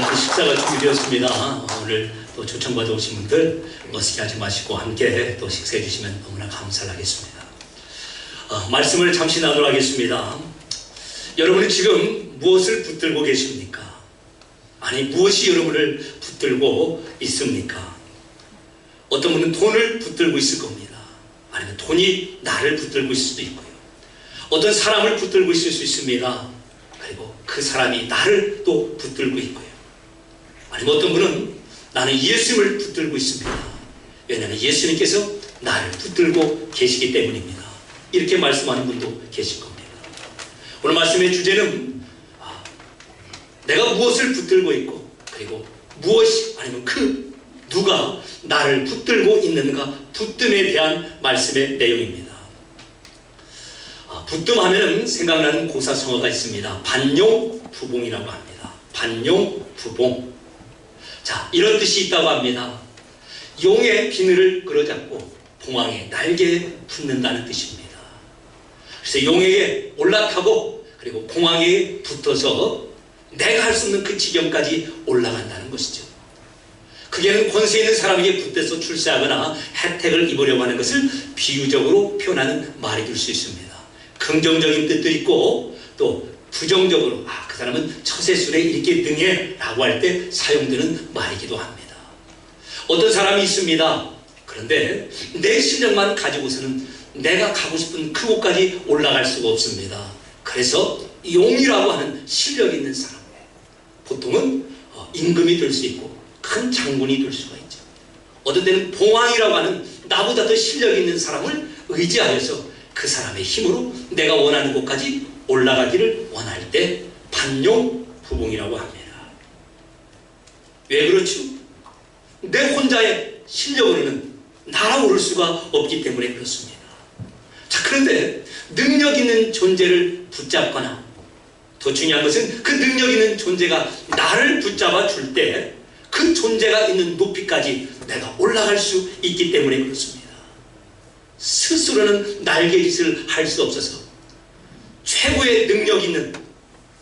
그 식사가 준비되었습니다. 오늘 또 초청받아 오신 분들 어색해 하지 마시고 함께 또 식사해 주시면 너무나 감사하겠습니다. 말씀을 잠시 나누도록 하겠습니다. 여러분이 지금 무엇을 붙들고 계십니까? 아니, 무엇이 여러분을 붙들고 있습니까? 어떤 분은 돈을 붙들고 있을 겁니다. 아니면 돈이 나를 붙들고 있을 수도 있고요. 어떤 사람을 붙들고 있을 수 있습니다. 그리고 그 사람이 나를 또 붙들고 있고요. 아니면 어떤 분은 나는 예수님을 붙들고 있습니다. 왜냐하면 예수님께서 나를 붙들고 계시기 때문입니다. 이렇게 말씀하는 분도 계실 겁니다. 오늘 말씀의 주제는 내가 무엇을 붙들고 있고, 그리고 무엇이 아니면 그 누가 나를 붙들고 있는가, 붙듦에 대한 말씀의 내용입니다. 붙듦하면 생각나는 고사성어가 있습니다. 반용부봉이라고 합니다. 반용부봉. 자, 이런 뜻이 있다고 합니다. 용의 비늘을 끌어잡고 봉황의 날개에 붙는다는 뜻입니다. 그래서 용에게 올라타고 그리고 봉황에게 붙어서 내가 할 수 없는 그 지경까지 올라간다는 것이죠. 그게는 권세 있는 사람에게 붙어서 출세하거나 혜택을 입으려고 하는 것을 비유적으로 표현하는 말이 될 수 있습니다. 긍정적인 뜻도 있고 또 부정적으로 그 사람은 처세술에 이렇게 등해 라고 할 때 사용되는 말이기도 합니다. 어떤 사람이 있습니다. 그런데 내 실력만 가지고서는 내가 가고 싶은 그곳까지 올라갈 수가 없습니다. 그래서 용이라고 하는 실력 있는 사람, 보통은 임금이 될 수 있고 큰 장군이 될 수가 있죠. 어떤 때는 봉황이라고 하는 나보다 더 실력 있는 사람을 의지하여서 그 사람의 힘으로 내가 원하는 곳까지 올라가기를 원할 때 반용부봉이라고 합니다. 왜 그렇죠? 내 혼자의 실력으로는 날아오를 수가 없기 때문에 그렇습니다. 자, 그런데 능력 있는 존재를 붙잡거나 더 중요한 것은 그 능력 있는 존재가 나를 붙잡아 줄 때 그 존재가 있는 높이까지 내가 올라갈 수 있기 때문에 그렇습니다. 스스로는 날개짓을 할 수 없어서 최고의 능력 있는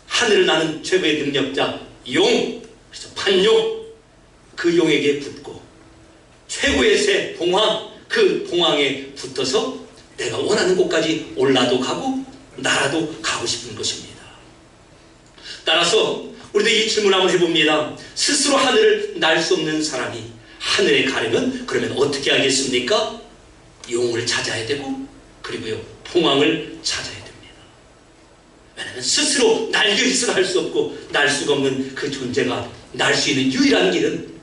하늘을 나는 최고의 능력자 용, 그래서 반용, 그 용에게 붙고 최고의 새 봉황, 그 봉황에 붙어서 내가 원하는 곳까지 올라도 가고 날아도 가고 싶은 것입니다. 따라서 우리도 이 질문 한번 해봅니다. 스스로 하늘을 날 수 없는 사람이 하늘에 가려면 그러면 어떻게 하겠습니까? 용을 찾아야 되고 그리고요 봉황을 찾아야 됩니다. 왜냐하면 스스로 날개짓을 할 수 없고 날 수가 없는 그 존재가 날 수 있는 유일한 길은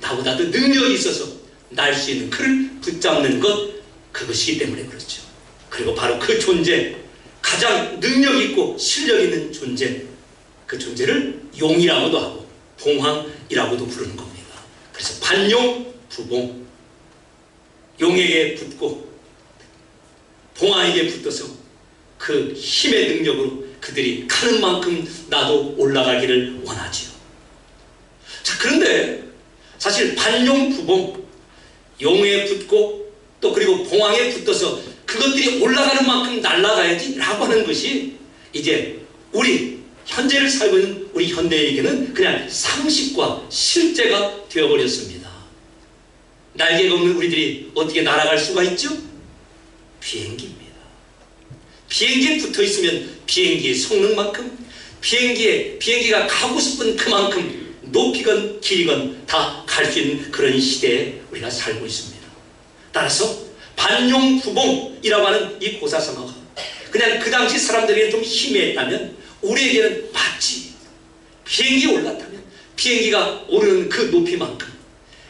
나보다 더 능력이 있어서 날 수 있는 그를 붙잡는 것, 그것이기 때문에 그렇죠. 그리고 바로 그 존재, 가장 능력 있고 실력 있는 존재, 그 존재를 용이라고도 하고 봉황이라고도 부르는 겁니다. 그래서 반용부봉, 용에게 붙고 봉황에게 붙어서 그 힘의 능력으로 그들이 가는 만큼 나도 올라가기를 원하지요. 자, 그런데 사실 반용부봉, 용에 붙고 또 그리고 봉황에 붙어서 그것들이 올라가는 만큼 날아가야지 라고 하는 것이 이제 우리 현재를 살고 있는 우리 현대에게는 그냥 상식과 실제가 되어버렸습니다. 날개가 없는 우리들이 어떻게 날아갈 수가 있죠? 비행기입니다. 비행기에 붙어 있으면 비행기의 성능만큼, 비행기가 가고 싶은 그만큼 높이건 길이건 다 갈 수 있는 그런 시대에 우리가 살고 있습니다. 따라서 반용부봉이라고 하는 이 고사성어가 그냥 그 당시 사람들에게 좀 희미했다면 우리에게는 맞지. 비행기에 올랐다면 비행기가 오르는 그 높이만큼,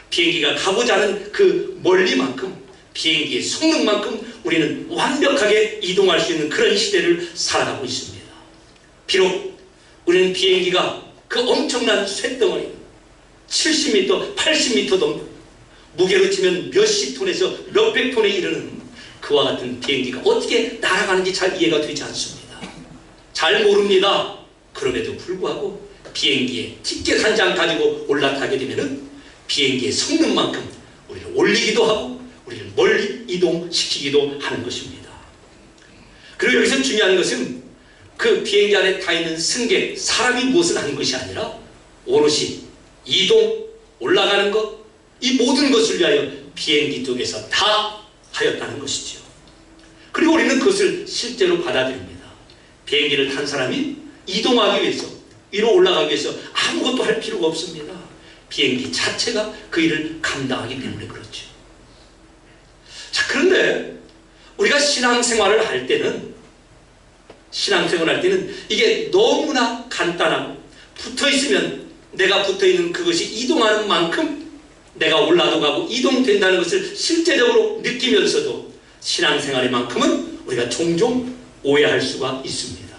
비행기가 가고자 하는 그 멀리만큼, 비행기의 성능만큼 우리는 완벽하게 이동할 수 있는 그런 시대를 살아가고 있습니다. 비록 우리는 비행기가 그 엄청난 쇳덩어리 70m, 80m 정도 무게로 치면 몇십 톤에서 몇백 톤에 이르는 그와 같은 비행기가 어떻게 날아가는지 잘 이해가 되지 않습니다. 잘 모릅니다. 그럼에도 불구하고 비행기에 티켓 한 장 가지고 올라타게 되면은 비행기의 성능만큼 우리를 올리기도 하고 우리를 멀리 이동시키기도 하는 것입니다. 그리고 여기서 중요한 것은 그 비행기 안에 타 있는 승객, 사람이 무엇을 하는 것이 아니라 오롯이 이동, 올라가는 것, 이 모든 것을 위하여 비행기 쪽에서 다 하였다는 것이죠. 그리고 우리는 그것을 실제로 받아들입니다. 비행기를 탄 사람이 이동하기 위해서, 위로 올라가기 위해서 아무것도 할 필요가 없습니다. 비행기 자체가 그 일을 감당하기 때문에 그렇죠. 자, 그런데 우리가 신앙생활을 할 때는 이게 너무나 간단하고, 붙어있으면 내가 붙어있는 그것이 이동하는 만큼 내가 올라도 가고 이동된다는 것을 실제적으로 느끼면서도 신앙생활의 만큼은 우리가 종종 오해할 수가 있습니다.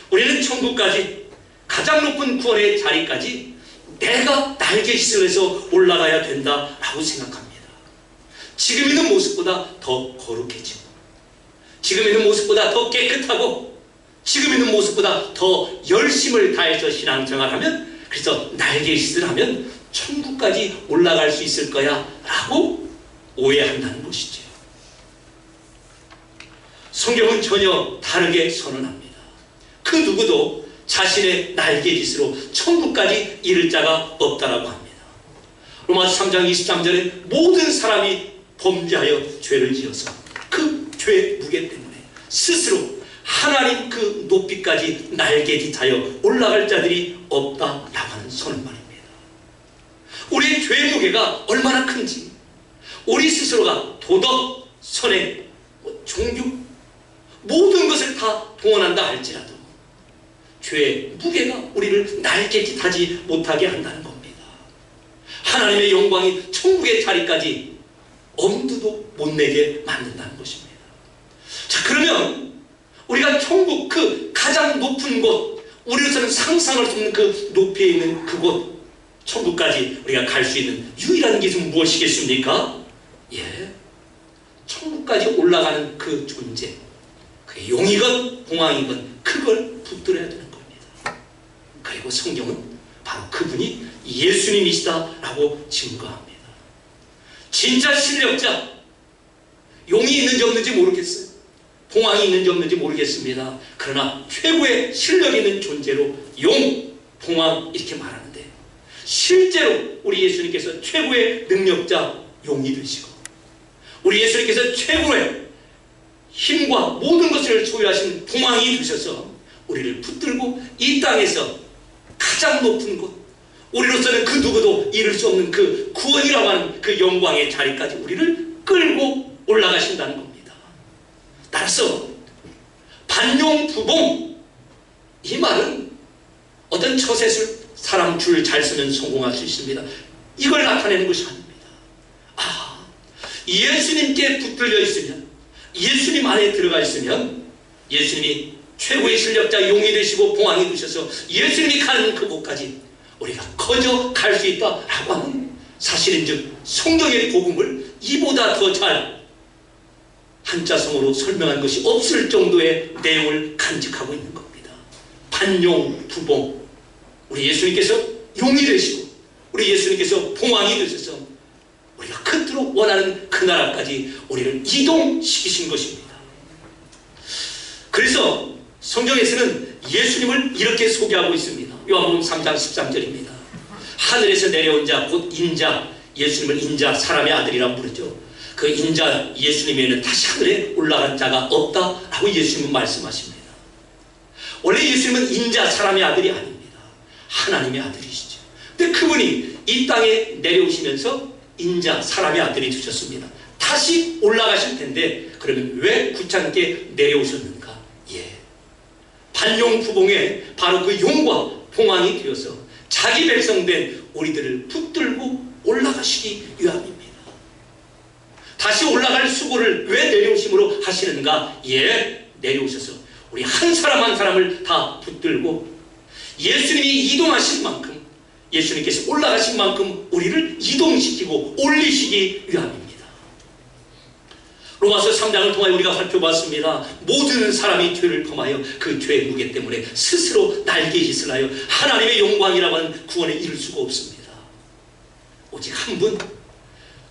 우리는 천국까지, 가장 높은 구원의 자리까지 내가 날개짓을 해서 올라가야 된다라고 생각합니다. 지금 있는 모습보다 더 거룩해지고, 지금 있는 모습보다 더 깨끗하고, 지금 있는 모습보다 더 열심을 다해서 신앙생활하면, 그래서 날개짓을 하면 천국까지 올라갈 수 있을 거야 라고 오해한다는 것이죠. 성경은 전혀 다르게 선언합니다. 그 누구도 자신의 날개짓으로 천국까지 이를 자가 없다라고 합니다. 로마서 3장 23절에 모든 사람이 범죄하여 죄를 지어서 그 죄 무게 때문에 스스로 하나님 그 높이까지 날개짓하여 올라갈 자들이 없다라고 하는 선언말입니다. 우리의 죄 무게가 얼마나 큰지, 우리 스스로가 도덕, 선행, 종교 모든 것을 다 동원한다 할지라도 죄의 무게가 우리를 날개짓하지 못하게 한다는 겁니다. 하나님의 영광이 천국의 자리까지 엄두도 못 내게 만든다는 것입니다. 자, 그러면 우리가 천국 그 가장 높은 곳, 우리로서는 상상할 수 없는 그 높이에 있는 그곳, 천국까지 우리가 갈 수 있는 유일한 길은 무엇이겠습니까? 예, 천국까지 올라가는 그 존재, 그게 용이건 봉황이건 그걸 붙들어야 되는 겁니다. 그리고 성경은 바로 그분이 예수님이시다라고 증거합니다. 진짜 실력자, 용이 있는지 없는지 모르겠어요. 봉황이 있는지 없는지 모르겠습니다. 그러나 최고의 실력 있는 존재로 용, 봉황 이렇게 말하는데, 실제로 우리 예수님께서 최고의 능력자 용이 되시고, 우리 예수님께서 최고의 힘과 모든 것을 소유하신 봉황이 되셔서 우리를 붙들고 이 땅에서 가장 높은 곳, 우리로서는 그 누구도 이룰 수 없는 그 구원이라고 하는 그 영광의 자리까지 우리를 끌고 올라가신다는 겁니다. 따라서 반용부봉, 이 말은 어떤 처세술, 사람 줄 잘 쓰면 성공할 수 있습니다. 이걸 나타내는 것이 아닙니다. 예수님께 붙들려 있으면, 예수님 안에 들어가 있으면 예수님이 최고의 실력자 용이 되시고 봉황이 되셔서 예수님이 가는 그곳까지 우리가 거저 갈 수 있다라고 하는 사실인즉 성경의 복음을 이보다 더 잘 한자성어로 설명한 것이 없을 정도의 내용을 간직하고 있는 겁니다. 반용부봉, 우리 예수님께서 용이 되시고 우리 예수님께서 봉황이 되셔서 우리가 그토록 원하는 그 나라까지 우리를 이동시키신 것입니다. 그래서 성경에서는 예수님을 이렇게 소개하고 있습니다. 요한복음 3장 13절입니다. 하늘에서 내려온 자 곧 인자, 예수님을 인자, 사람의 아들이라고 부르죠. 그 인자 예수님에는 다시 하늘에 올라간 자가 없다라고 예수님은 말씀하십니다. 원래 예수님은 인자, 사람의 아들이 아닙니다. 하나님의 아들이시죠. 근데 그분이 이 땅에 내려오시면서 인자, 사람의 아들이 되셨습니다. 다시 올라가실 텐데 그러면 왜 구찮게 내려오셨는가? 반용부봉에 바로 그 용과 봉황이 되어서 자기 백성된 우리들을 붙들고 올라가시기 위함입니다. 다시 올라갈 수고를 왜 내려오심으로 하시는가? 내려오셔서 우리 한 사람 한 사람을 다 붙들고 예수님이 이동하신 만큼, 예수님께서 올라가신 만큼 우리를 이동시키고 올리시기 위함입니다. 로마서 3장을 통하여 우리가 살펴봤습니다. 모든 사람이 죄를 범하여 그 죄의 무게 때문에 스스로 날개짓을 하여 하나님의 영광이라고 하는 구원에 이를 수가 없습니다. 오직 한 분,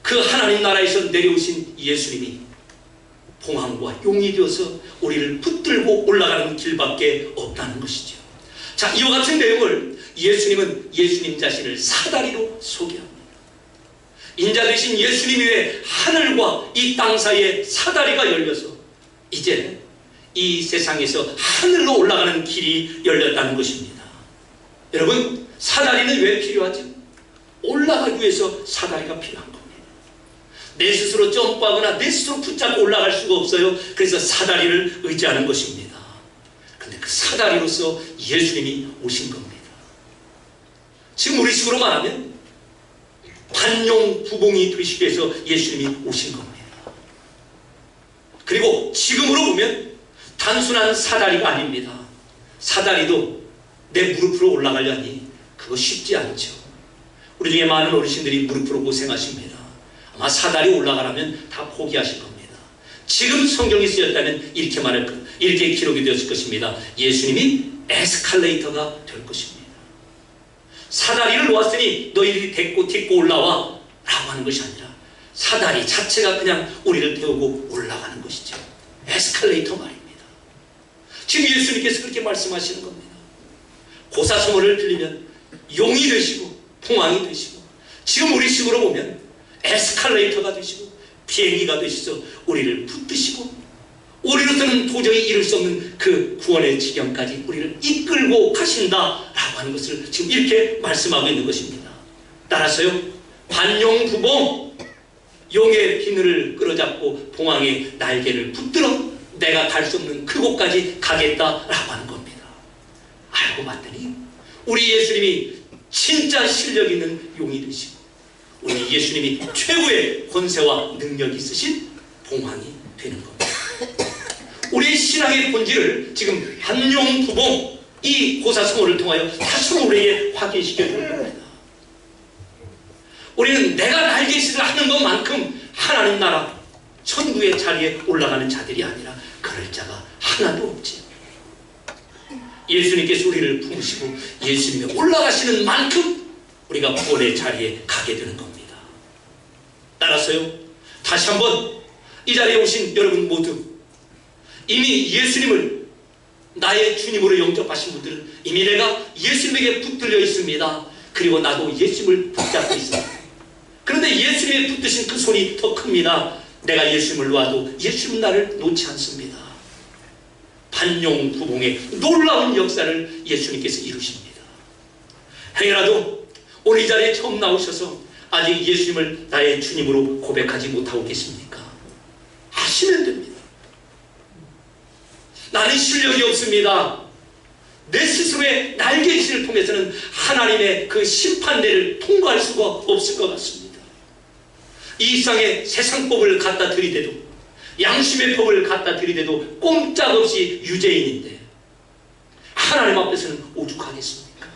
그 하나님 나라에서 내려오신 예수님이 봉황과 용이 되어서 우리를 붙들고 올라가는 길밖에 없다는 것이죠. 자, 이와 같은 내용을 예수님은 예수님 자신을 사다리로 소개합니다. 인자 되신 예수님 위에 하늘과 이 땅 사이에 사다리가 열려서 이제 이 세상에서 하늘로 올라가는 길이 열렸다는 것입니다. 여러분, 사다리는 왜 필요하죠? 올라가기 위해서 사다리가 필요한 겁니다. 내 스스로 점프하거나 내 스스로 붙잡고 올라갈 수가 없어요. 그래서 사다리를 의지하는 것입니다. 그런데 그 사다리로서 예수님이 오신 겁니다. 지금 우리 식으로 말하면 관용 부봉이 되시기 위해서 예수님이 오신 겁니다. 그리고 지금으로 보면 단순한 사다리가 아닙니다. 사다리도 내 무릎으로 올라가려니 그거 쉽지 않죠. 우리 중에 많은 어르신들이 무릎으로 고생하십니다. 아마 사다리 올라가라면 다 포기하실 겁니다. 지금 성경이 쓰였다면 이렇게 기록이 되었을 것입니다. 예수님이 에스컬레이터가 될 것입니다. 사다리를 놓았으니 너희들이 딛고 올라와 라고 하는 것이 아니라 사다리 자체가 그냥 우리를 태우고 올라가는 것이죠. 에스컬레이터 말입니다. 지금 예수님께서 그렇게 말씀하시는 겁니다. 고사성어를 빌리면 용이 되시고 풍왕이 되시고, 지금 우리 식으로 보면 에스컬레이터가 되시고 비행기가 되셔서 우리를 붙드시고 우리로서는 도저히 이룰 수 없는 그 구원의 지경까지 우리를 이끌고 가신다라고 하는 것을 지금 이렇게 말씀하고 있는 것입니다. 따라서요, 반용부봉, 용의 비늘을 끌어잡고 봉황의 날개를 붙들어 내가 갈 수 없는 그곳까지 가겠다라고 하는 겁니다. 알고 봤더니 우리 예수님이 진짜 실력 있는 용이 되시고 우리 예수님이 최고의 권세와 능력이 있으신 봉황이 되는 겁니다. 우리의 신앙의 본질을 지금 반용부봉, 이 고사성어를 통하여 다시 우리에게 확인시켜 주는 겁니다. 우리는 내가 날개짓을 하는 것만큼 하나님 나라 천국의 자리에 올라가는 자들이 아니라 그럴 자가 하나도 없지. 예수님께서 우리를 품으시고 예수님이 올라가시는 만큼 우리가 구원의 자리에 가게 되는 겁니다. 따라서요, 다시 한번 이 자리에 오신 여러분 모두 이미 예수님을 나의 주님으로 영접하신 분들은 이미 내가 예수님에게 붙들려 있습니다. 그리고 나도 예수님을 붙잡고 있습니다. 그런데 예수님이 붙드신 그 손이 더 큽니다. 내가 예수님을 놓아도 예수님은 나를 놓지 않습니다. 반용부봉의 놀라운 역사를 예수님께서 이루십니다. 행여라도 오늘 이 자리에 처음 나오셔서 아직 예수님을 나의 주님으로 고백하지 못하고 계십니까? 하시면 됩니다. 나는 실력이 없습니다. 내 스스로의 날개짓을 통해서는 하나님의 그 심판대를 통과할 수가 없을 것 같습니다. 이 세상에 세상법을 갖다 들이대도, 양심의 법을 갖다 들이대도 꼼짝없이 유죄인인데 하나님 앞에서는 오죽하겠습니까?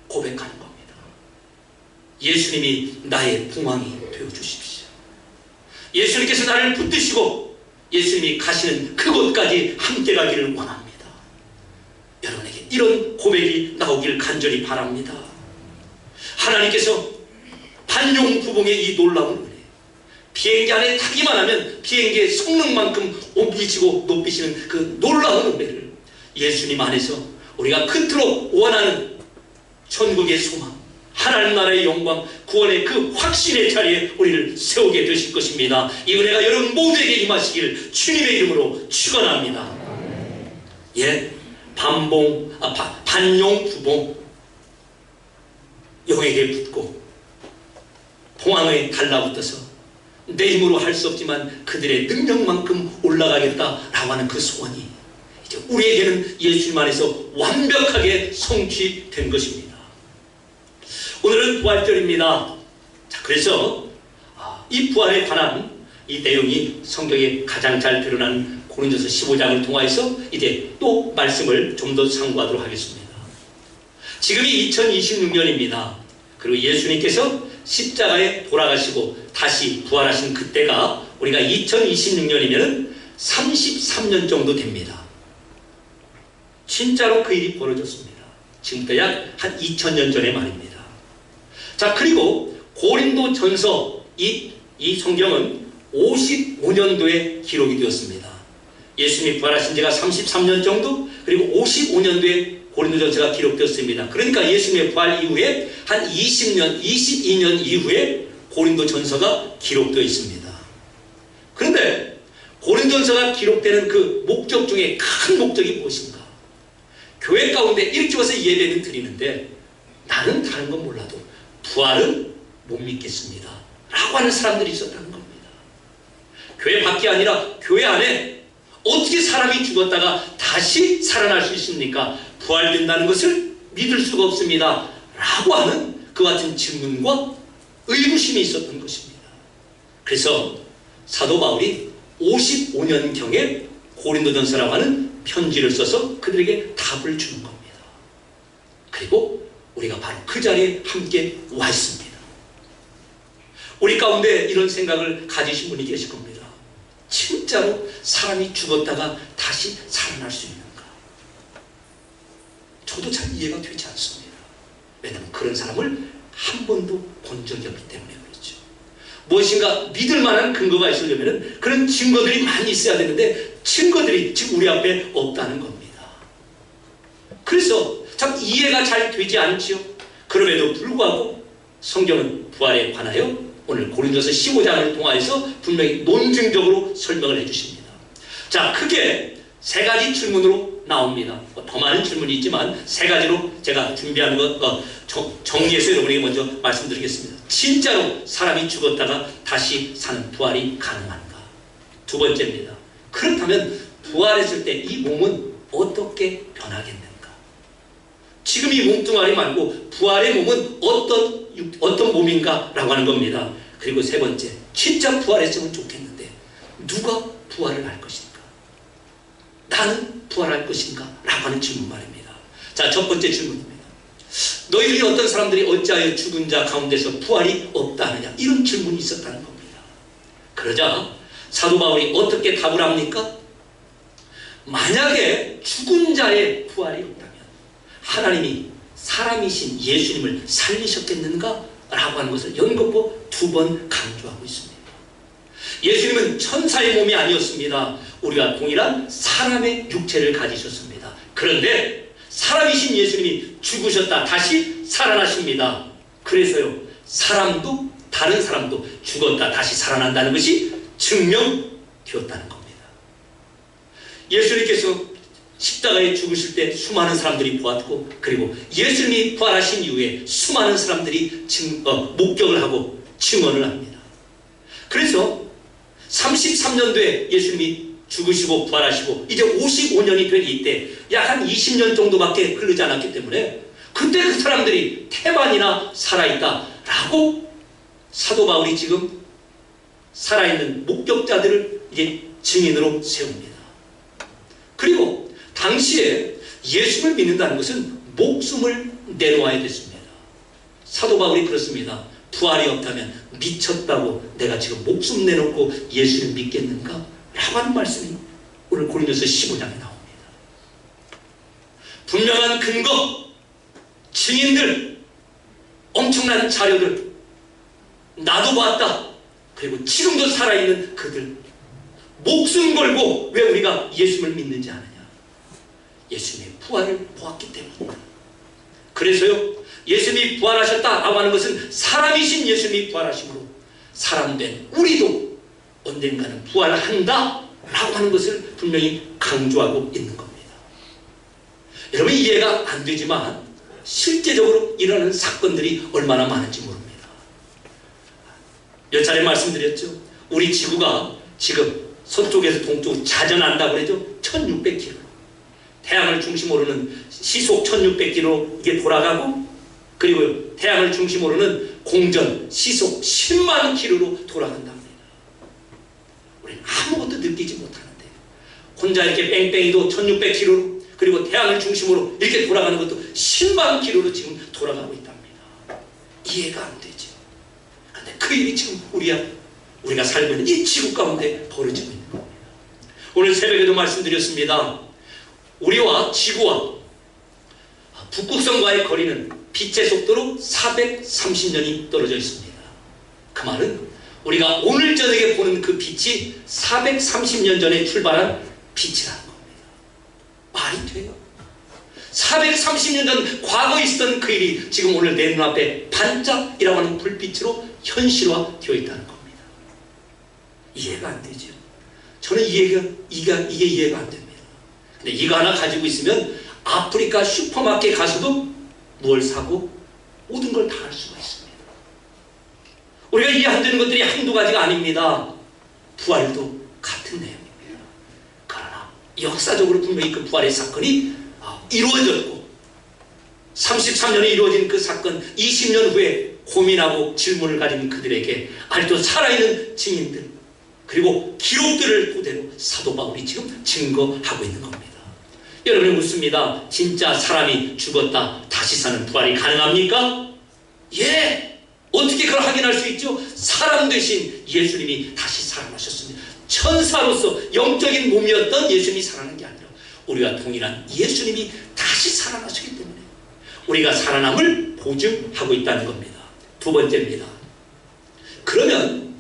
고백하는 겁니다. 예수님이 나의 봉황이 되어주십시오. 예수님께서 나를 붙드시고 예수님이 가시는 그곳까지 함께 가기를 원합니다. 여러분에게 이런 고백이 나오길 간절히 바랍니다. 하나님께서 반용부봉의 이 놀라운 은혜, 비행기 안에 타기만 하면 비행기의 성능만큼 옮기시고 높이시는 그 놀라운 은혜를 예수님 안에서 우리가 그토록 원하는 천국의 소망, 하나님 나라의 영광, 구원의 그 확신의 자리에 우리를 세우게 되실 것입니다. 이 은혜가 여러분 모두에게 임하시길 주님의 이름으로 축원합니다. 예, 반용부봉, 용에게 붙고 봉황에 달라붙어서 내 힘으로 할 수 없지만 그들의 능력만큼 올라가겠다라고 하는 그 소원이 이제 우리에게는 예수님 안에서 완벽하게 성취된 것입니다. 오늘은 부활절입니다. 자, 그래서 이 부활에 관한 이 내용이 성경에 가장 잘 드러난 고린도서 15장을 통하여서 이제 또 말씀을 좀 더 상고하도록 하겠습니다. 지금이 2026년입니다. 그리고 예수님께서 십자가에 돌아가시고 다시 부활하신 그때가 우리가 2026년이면 33년 정도 됩니다. 진짜로 그 일이 벌어졌습니다. 지금부터 약 한 2000년 전의 말입니다. 자, 그리고 고린도 전서 이 성경은 55년도에 기록이 되었습니다. 예수님이 부활하신 지가 33년 정도, 그리고 55년도에 고린도전서가 기록되었습니다. 그러니까 예수님의 부활 이후에 한 20년, 22년 이후에 고린도전서가 기록되어 있습니다. 그런데 고린도전서가 기록되는 그 목적 중에 큰 목적이 무엇인가? 교회 가운데 이렇게 와서 예배는 드리는데 나는 다른 건 몰라도 부활은 못 믿겠습니다 라고 하는 사람들이 있었다는 겁니다. 교회 밖이 아니라 교회 안에 어떻게 사람이 죽었다가 다시 살아날 수 있습니까? 부활된다는 것을 믿을 수가 없습니다 라고 하는 그 같은 질문과 의구심이 있었던 것입니다. 그래서 사도 바울이 55년경에 고린도전서라고 하는 편지를 써서 그들에게 답을 주는 겁니다. 그리고 우리가 바로 그 자리에 함께 와 있습니다. 우리 가운데 이런 생각을 가지신 분이 계실 겁니다. 진짜로 사람이 죽었다가 다시 살아날 수 있는가? 저도 잘 이해가 되지 않습니다. 왜냐하면 그런 사람을 한 번도 본 적이 없기 때문에 그렇죠. 무엇인가 믿을 만한 근거가 있으려면 그런 증거들이 많이 있어야 되는데 증거들이 지금 우리 앞에 없다는 겁니다. 그래서 참 이해가 잘 되지 않지요. 그럼에도 불구하고 성경은 부활에 관하여 오늘 고린도서 15장을 통하여서 분명히 논증적으로 설명을 해주십니다. 자, 크게 세 가지 질문으로 나옵니다. 더 많은 질문이 있지만 세 가지로 제가 준비한 것 정리해서 여러분에게 먼저 말씀드리겠습니다. 진짜로 사람이 죽었다가 다시 사는 부활이 가능한가? 두 번째입니다. 그렇다면 부활했을 때 이 몸은 어떻게 변하겠는가? 지금 이 몸뚱아리 말고 부활의 몸은 어떤 몸인가? 라고 하는 겁니다. 그리고 세 번째, 진짜 부활했으면 좋겠는데 누가 부활을 할 것인가? 나는 부활할 것인가? 라고 하는 질문 말입니다. 자, 첫 번째 질문입니다. 너희들이 어떤 사람들이 어찌하여 죽은 자 가운데서 부활이 없다 하느냐? 이런 질문이 있었다는 겁니다. 그러자 사도 바울이 어떻게 답을 합니까? 만약에 죽은 자의 부활이 없다면 하나님이 사람이신 예수님을 살리셨겠는가? 라고 하는 것을 연거푸 두 번 강조하고 있습니다. 예수님은 천사의 몸이 아니었습니다. 우리가 동일한 사람의 육체를 가지셨습니다. 그런데 사람이신 예수님이 죽으셨다 다시 살아나십니다. 그래서요, 사람도 다른 사람도 죽었다 다시 살아난다는 것이 증명되었다는 겁니다. 예수님께서 십자가에 죽으실 때 수많은 사람들이 보았고, 그리고 예수님이 부활하신 이후에 수많은 사람들이 목격을 하고 증언을 합니다. 그래서 33년도에 예수님이 죽으시고 부활하시고 이제 55년이 된 이때 약 한 20년 정도밖에 흐르지 않았기 때문에 그때 그 사람들이 태반이나 살아있다 라고 사도 바울이 지금 살아있는 목격자들을 이제 증인으로 세웁니다. 그리고 당시에 예수를 믿는다는 것은 목숨을 내놓아야 됐습니다. 사도 바울이 그렇습니다. 부활이 없다면 미쳤다고 내가 지금 목숨 내놓고 예수를 믿겠는가? 라고 하는 말씀이 오늘 고린도서 15장에 나옵니다. 분명한 근거, 증인들, 엄청난 자료들, 나도 봤다. 그리고 지금도 살아있는 그들, 목숨 걸고 왜 우리가 예수를 믿는지 아느냐? 예수님의 부활을 보았기 때문입니다. 그래서요, 예수님이 부활하셨다라고 하는 것은 사람이신 예수님이 부활하심으로 사람된 우리도 언젠가는 부활한다 라고 하는 것을 분명히 강조하고 있는 겁니다. 여러분, 이해가 안 되지만 실제적으로 일어나는 사건들이 얼마나 많은지 모릅니다. 몇 차례 말씀드렸죠. 우리 지구가 지금 서쪽에서 동쪽으로 자전한다고 그러죠. 1600km. 태양을 중심으로는 시속 1600km 이게 돌아가고, 그리고 태양을 중심으로는 공전 시속 10만 km로 돌아간답니다. 우리는 아무것도 느끼지 못하는데 혼자 이렇게 뺑뺑이도 1600km로, 그리고 태양을 중심으로 이렇게 돌아가는 것도 10만 km로 지금 돌아가고 있답니다. 이해가 안 되죠. 그런데 그 일이 지금 우리가 살고 있는 이 지구 가운데 벌어지고 있는 겁니다. 오늘 새벽에도 말씀드렸습니다. 우리와 지구와 북극성과의 거리는 빛의 속도로 430년이 떨어져 있습니다. 그 말은 우리가 오늘 저녁에 보는 그 빛이 430년 전에 출발한 빛이라는 겁니다. 말이 돼요? 430년 전 과거에 있었던 그 일이 지금 오늘 내 눈앞에 반짝이라고 하는 불빛으로 현실화되어 있다는 겁니다. 이해가 안 되죠. 저는 이게 이해가 안 됩니다. 근데 이거 하나 가지고 있으면 아프리카 슈퍼마켓 가서도 뭘 사고 모든 걸 다 할 수가 있습니다. 우리가 이해 안 되는 것들이 한두 가지가 아닙니다. 부활도 같은 내용입니다. 그러나 역사적으로 분명히 그 부활의 사건이 이루어졌고 33년에 이루어진 그 사건 20년 후에 고민하고 질문을 가진 그들에게 아직도 살아있는 증인들 그리고 기록들을 토대로 사도 바울이 지금 증거하고 있는 겁니다. 여러분이 묻습니다. 진짜 사람이 죽었다 다시 사는 부활이 가능합니까? 예! 어떻게 그걸 확인할 수 있죠? 사람 되신 예수님이 다시 살아나셨습니다. 천사로서 영적인 몸이었던 예수님이 살아난 게 아니라 우리와 동일한 예수님이 다시 살아나셨기 때문에 우리가 살아남을 보증하고 있다는 겁니다. 두 번째입니다. 그러면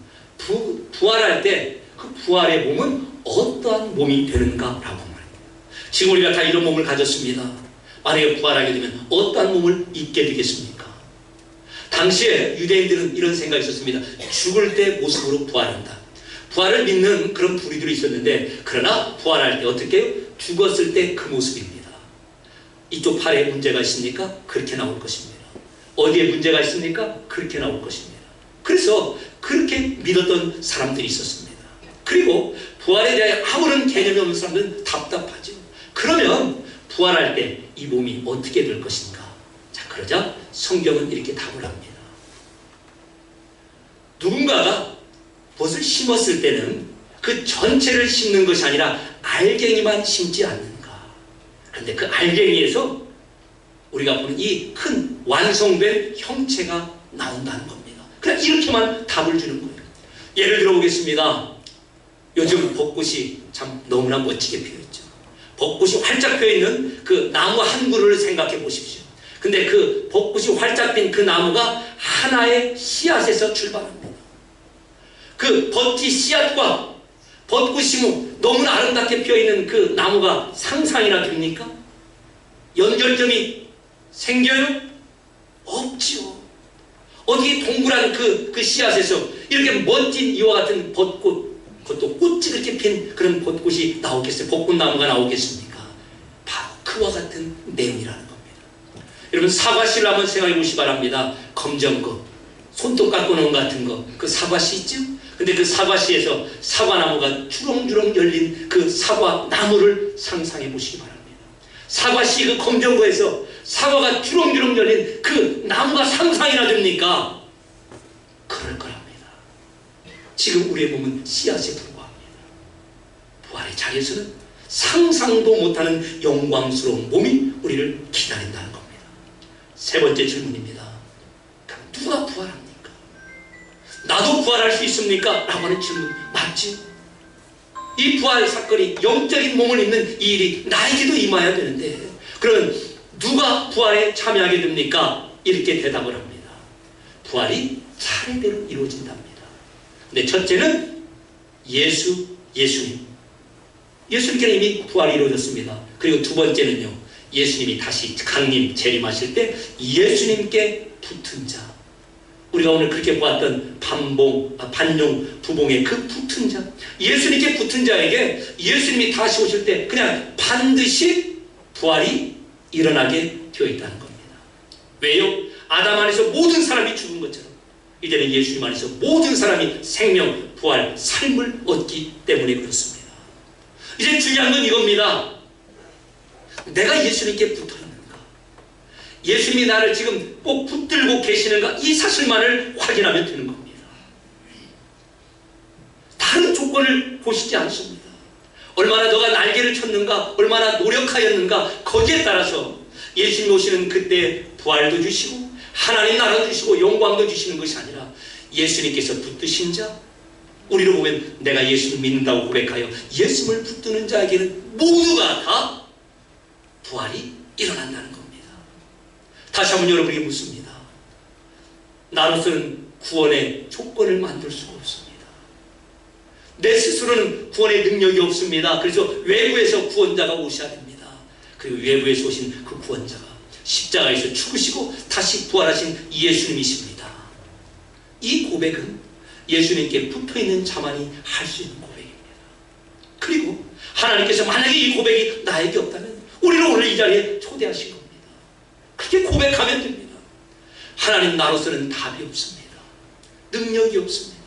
부활할 때 그 부활의 몸은 어떠한 몸이 되는가라고 말입니다. 지금 우리가 다 이런 몸을 가졌습니다. 만약에 부활하게 되면 어떠한 몸을 입게 되겠습니까? 당시에 유대인들은 이런 생각이 있었습니다. 죽을 때 모습으로 부활한다. 부활을 믿는 그런 부류들이 있었는데 그러나 부활할 때 어떻게 해요? 죽었을 때 그 모습입니다. 이쪽 팔에 문제가 있습니까? 그렇게 나올 것입니다. 어디에 문제가 있습니까? 그렇게 나올 것입니다. 그래서 그렇게 믿었던 사람들이 있었습니다. 그리고 부활에 대해 아무런 개념이 없는 사람들은 답답하죠. 그러면 부활할 때 이 몸이 어떻게 될 것인가? 자, 그러자 성경은 이렇게 답을 합니다. 누군가가 무엇을 심었을 때는 그 전체를 심는 것이 아니라 알갱이만 심지 않는가. 그런데 그 알갱이에서 우리가 보는 이 큰 완성된 형체가 나온다는 겁니다. 그냥 이렇게만 답을 주는 거예요. 예를 들어 보겠습니다. 요즘 벚꽃이 참 너무나 멋지게 피어있죠. 벚꽃이 활짝 피어있는 그 나무 한 그루를 생각해 보십시오. 근데 그 벚꽃이 활짝 핀 그 나무가 하나의 씨앗에서 출발합니다. 그 벚지 씨앗과 벚꽃이 너무나 아름답게 피어있는 그 나무가 상상이나 됩니까? 연결점이 생겨요? 없지요. 어디 동그란 그 씨앗에서 이렇게 멋진 이와 같은 벚꽃, 그것도 꽃이 그렇게 핀 그런 벚꽃이 나오겠어요? 벚꽃나무가 나오겠습니까? 바로 그와 같은 내용이라는 겁니다. 여러분 사과씨를 한번 생각해 보시기 바랍니다. 검정 거, 손톱 깎고 놓은 같은 거, 그 사과씨 있죠? 근데 그 사과씨에서 사과나무가 주렁주렁 열린 그 사과나무를 상상해 보시기 바랍니다. 사과씨 그 검정 거에서 사과가 주렁주렁 열린 그 나무가 상상이나 됩니까? 그럴 거랍니다. 지금 우리의 몸은 씨앗에 불과합니다. 부활의 자리에서는 상상도 못하는 영광스러운 몸이 우리를 기다린다는 겁니다. 세 번째 질문입니다. 그럼 누가 부활합니까? 나도 부활할 수 있습니까? 라고 하는 질문 맞지? 이 부활 사건이 영적인 몸을 입는 이 일이 나에게도 임해야 되는데 그러면 누가 부활에 참여하게 됩니까? 이렇게 대답을 합니다. 부활이 차례대로 이루어진답니다. 근데 첫째는 예수님. 예수님께는 이미 부활이 이루어졌습니다. 그리고 두 번째는요. 예수님이 다시 강림 재림하실 때 예수님께 붙은 자. 우리가 오늘 그렇게 보았던 반용, 부봉의 그 붙은 자. 예수님께 붙은 자에게 예수님이 다시 오실 때 그냥 반드시 부활이 일어나게 되어 있다는 겁니다. 왜요? 아담 안에서 모든 사람이 죽은 것처럼 이제는 예수님 안에서 모든 사람이 생명, 부활, 삶을 얻기 때문에 그렇습니다. 이제 중요한 건 이겁니다. 내가 예수님께 붙어있는가? 예수님이 나를 지금 꼭 붙들고 계시는가? 이 사실만을 확인하면 되는 겁니다. 다른 조건을 보시지 않습니다. 얼마나 너가 날개를 쳤는가? 얼마나 노력하였는가? 거기에 따라서 예수님 오시는 그때 부활도 주시고 하나님 나라도 주시고 영광도 주시는 것이 아니라 예수님께서 붙드신 자, 우리로 보면 내가 예수님 믿는다고 고백하여 예수님을 붙드는 자에게는 모두가 다 부활이 일어난다는 겁니다. 다시 한번 여러분에게 묻습니다. 나로서는 구원의 조건을 만들 수가 없습니다. 내 스스로는 구원의 능력이 없습니다. 그래서 외부에서 구원자가 오셔야 됩니다. 그리고 외부에서 오신 그 구원자가 십자가에서 죽으시고 다시 부활하신 예수님이십니다. 이 고백은 예수님께 붙어있는 자만이 할 수 있는 고백입니다. 그리고 하나님께서 만약에 이 고백이 나에게 없다면 우리를 오늘 이 자리에 초대하신 겁니다. 그렇게 고백하면 됩니다. 하나님, 나로서는 답이 없습니다. 능력이 없습니다.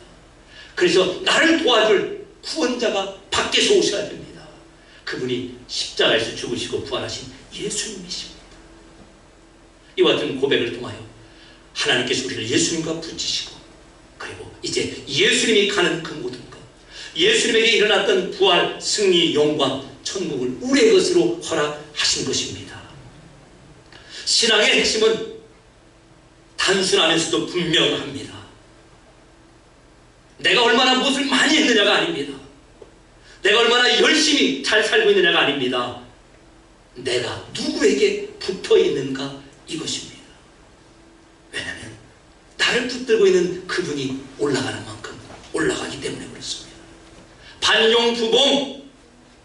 그래서 나를 도와줄 구원자가 밖에서 오셔야 됩니다. 그분이 십자가에서 죽으시고 부활하신 예수님이십니다. 이와 같은 고백을 통하여 하나님께서 우리를 예수님과 붙이시고, 그리고 이제 예수님이 가는 그 모든 것, 예수님에게 일어났던 부활, 승리, 영광, 천국을 우리의 것으로 허락하신 것입니다. 신앙의 핵심은 단순하면서도 분명합니다. 내가 얼마나 무엇을 많이 했느냐가 아닙니다. 내가 얼마나 열심히 잘 살고 있느냐가 아닙니다. 내가 누구에게 붙어 있는가, 이것입니다. 왜냐하면 나를 붙들고 있는 그분이 올라가는 만큼 올라가기 때문에 그렇습니다. 반용부봉,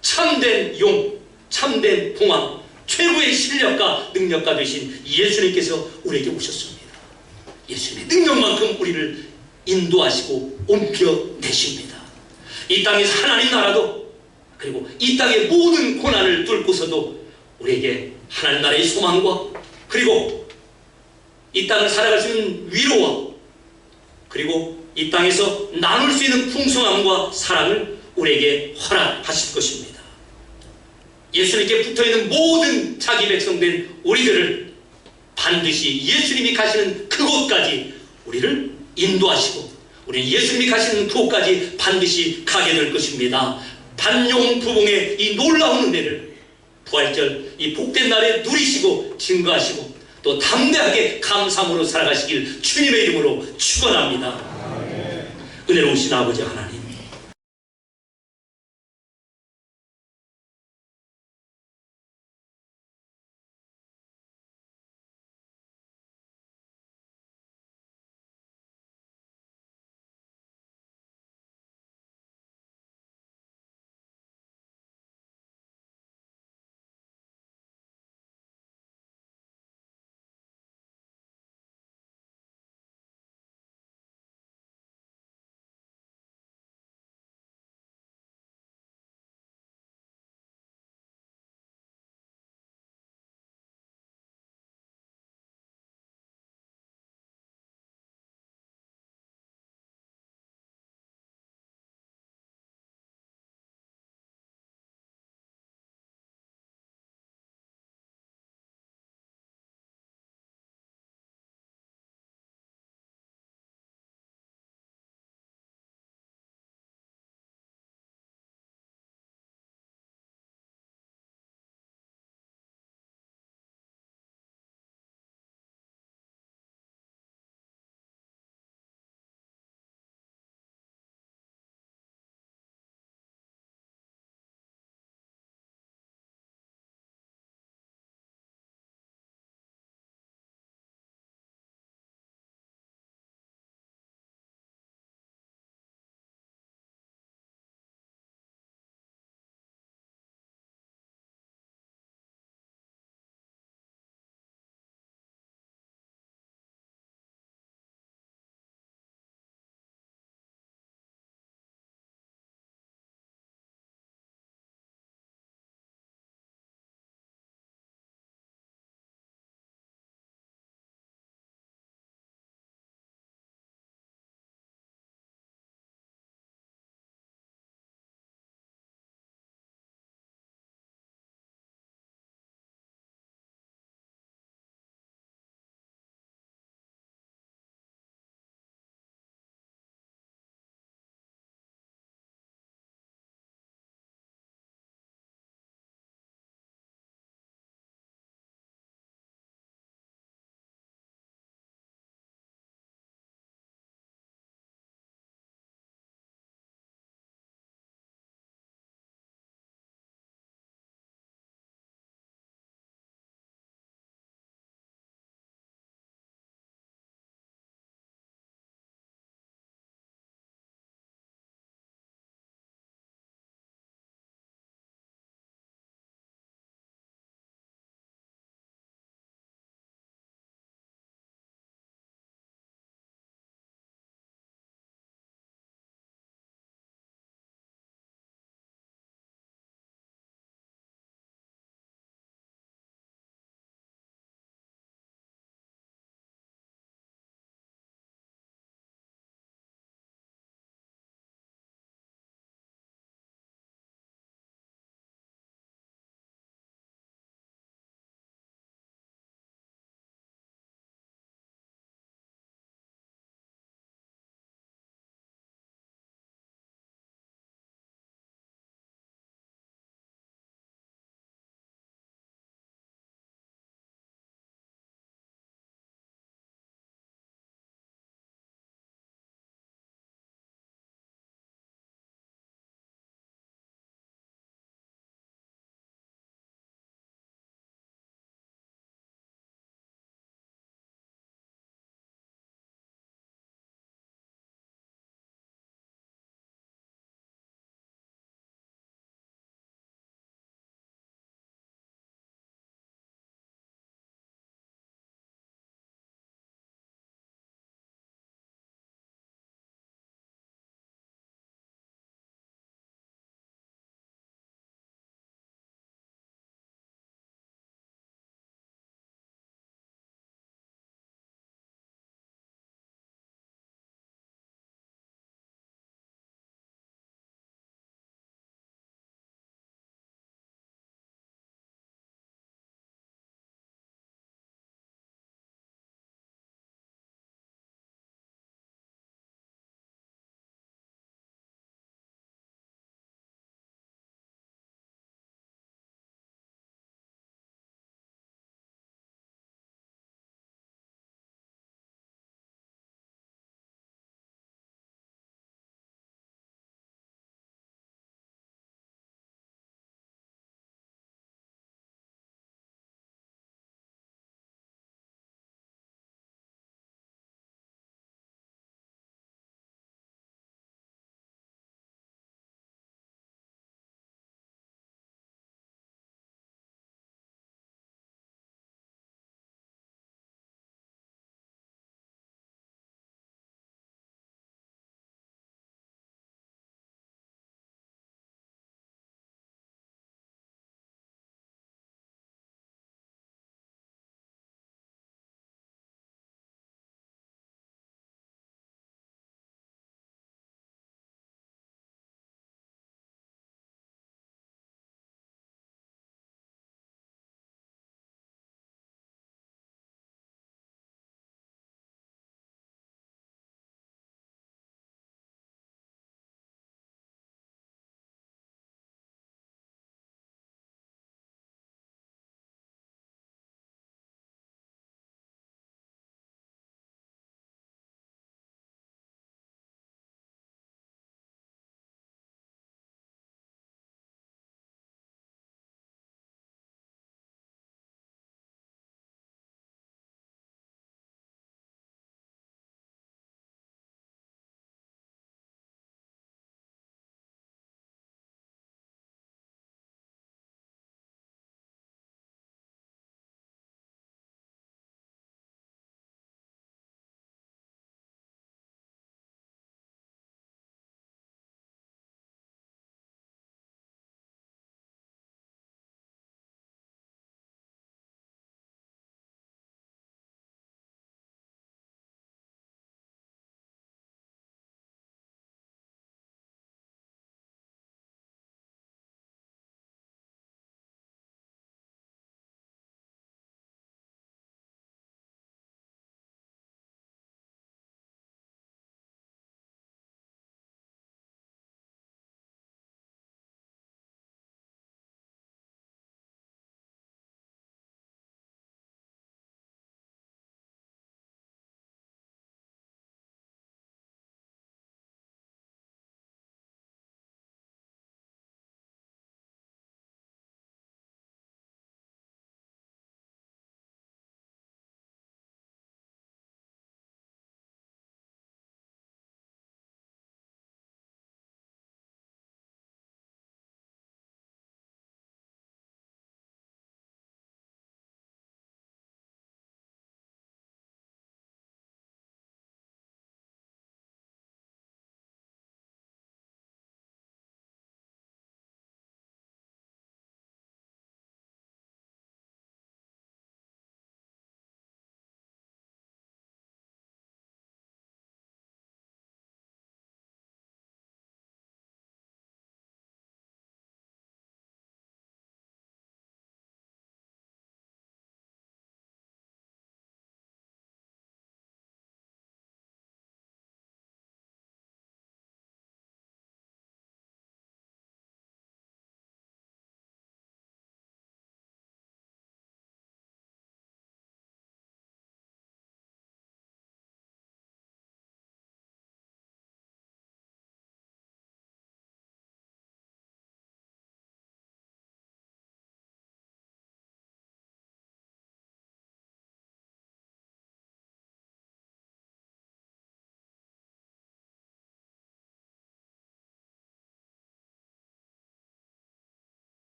참된 용, 참된 봉황, 최고의 실력과 능력가 되신 예수님께서 우리에게 오셨습니다. 예수님의 능력만큼 우리를 인도하시고 옮겨내십니다. 이 땅에서 하나님 나라도, 그리고 이 땅의 모든 고난을 뚫고서도 우리에게 하나님 나라의 소망과, 그리고 이 땅을 살아갈 수 있는 위로와, 그리고 이 땅에서 나눌 수 있는 풍성함과 사랑을 우리에게 허락하실 것입니다. 예수님께 붙어있는 모든 자기 백성된 우리들을 반드시 예수님이 가시는 그곳까지 우리를 인도하시고, 우리는 예수님이 가시는 그곳까지 반드시 가게 될 것입니다. 반용부봉의 이 놀라운 은혜를 부활절 이 복된 날에 누리시고 증거하시고 또 담대하게 감사함으로 살아가시길 주님의 이름으로 축원합니다. 은혜로우신 아버지 하나님,